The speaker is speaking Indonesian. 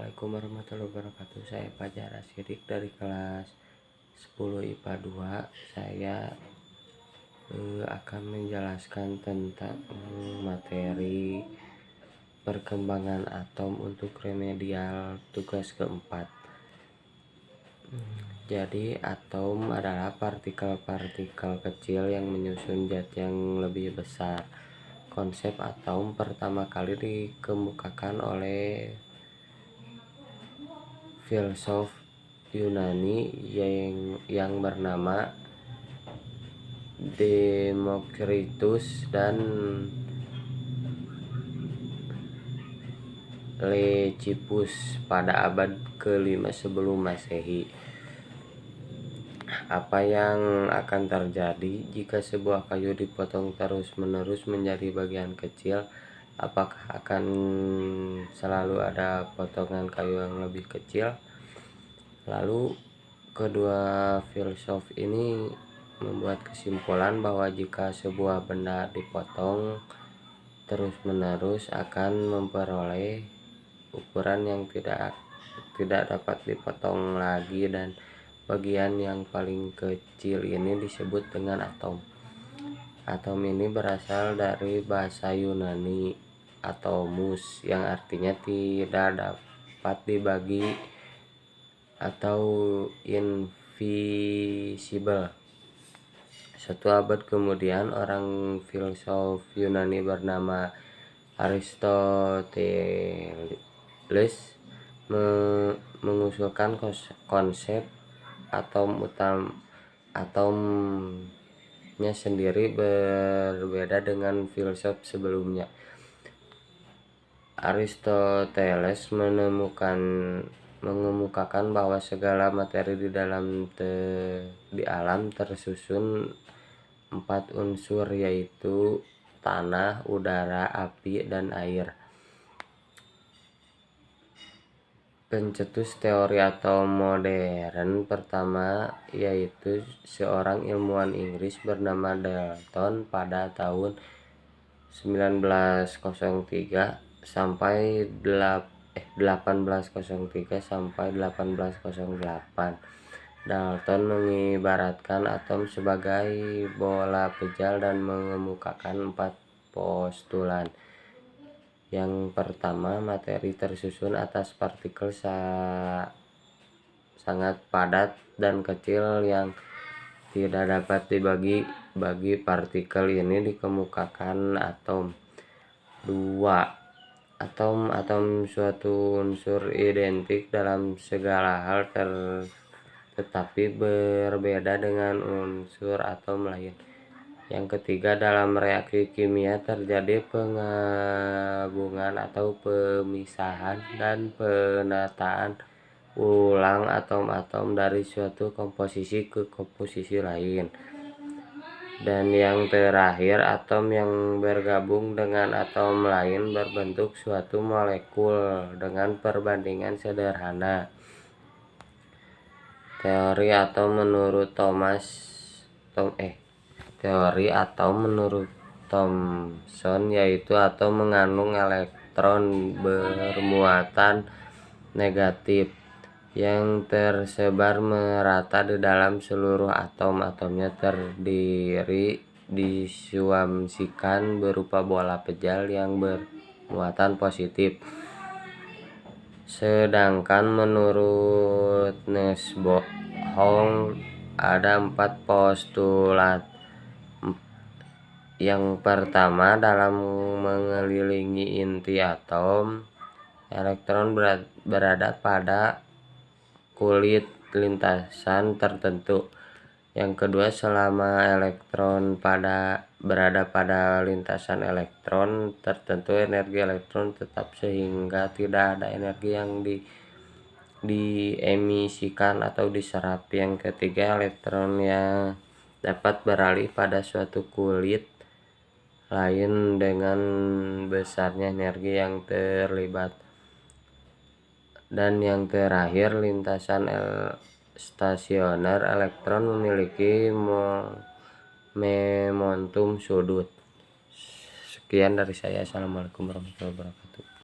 Assalamualaikum warahmatullahi wabarakatuh. Saya Fajar Asyidik dari kelas 10 IPA 2. Saya akan menjelaskan tentang materi perkembangan atom untuk remedial tugas keempat. Jadi atom adalah partikel-partikel kecil yang menyusun zat yang lebih besar. Konsep atom pertama kali dikemukakan oleh filsuf Yunani yang bernama Demokritus dan Leucippus pada abad ke-5 sebelum Masehi. Apa yang akan terjadi jika sebuah kayu dipotong terus-menerus menjadi bagian kecil? Apakah akan selalu ada potongan kayu yang lebih kecil? Lalu kedua filsuf ini membuat kesimpulan bahwa jika sebuah benda dipotong terus-menerus akan memperoleh ukuran yang tidak dapat dipotong lagi, dan bagian yang paling kecil ini disebut dengan atom. Atom ini berasal dari bahasa Yunani atomus yang artinya tidak dapat dibagi atau invisible. Satu abad kemudian, orang filsuf Yunani bernama Aristoteles mengusulkan konsep atomnya sendiri berbeda dengan filsuf sebelumnya. Aristoteles mengemukakan bahwa segala materi di alam tersusun 4 unsur, yaitu tanah, udara, api, dan air. Pencetus teori atom modern pertama yaitu seorang ilmuwan Inggris bernama Dalton pada tahun 1803 sampai 1808. Dalton mengibaratkan atom sebagai bola pejal dan mengemukakan 4 postulan. Yang pertama, materi tersusun atas partikel sangat padat dan kecil yang tidak dapat dibagi. Bagi partikel ini dikemukakan atom. 2. Atom suatu unsur identik dalam segala hal tetapi berbeda dengan unsur atom lain. Yang ketiga, dalam reaksi kimia terjadi penggabungan atau pemisahan dan penataan ulang atom-atom dari suatu komposisi ke komposisi lain. Dan yang terakhir, atom yang bergabung dengan atom lain berbentuk suatu molekul dengan perbandingan sederhana. Teori atom menurut Thomson yaitu atom mengandung elektron bermuatan negatif yang tersebar merata di dalam seluruh atom. Atomnya disuamsikan berupa bola pejal yang bermuatan positif. Sedangkan menurut Nussbaum ada 4 postulat. Yang pertama, dalam mengelilingi inti atom, elektron berada pada kulit lintasan tertentu. Yang kedua, selama elektron berada pada lintasan elektron tertentu, energi elektron tetap sehingga tidak ada energi yang diemisikan atau diserap. Yang ketiga, elektron yang dapat beralih pada suatu kulit lain dengan besarnya energi yang terlibat. Dan yang terakhir, lintasan stasioner elektron memiliki momentum sudut. Sekian dari saya. Assalamualaikum warahmatullahi wabarakatuh.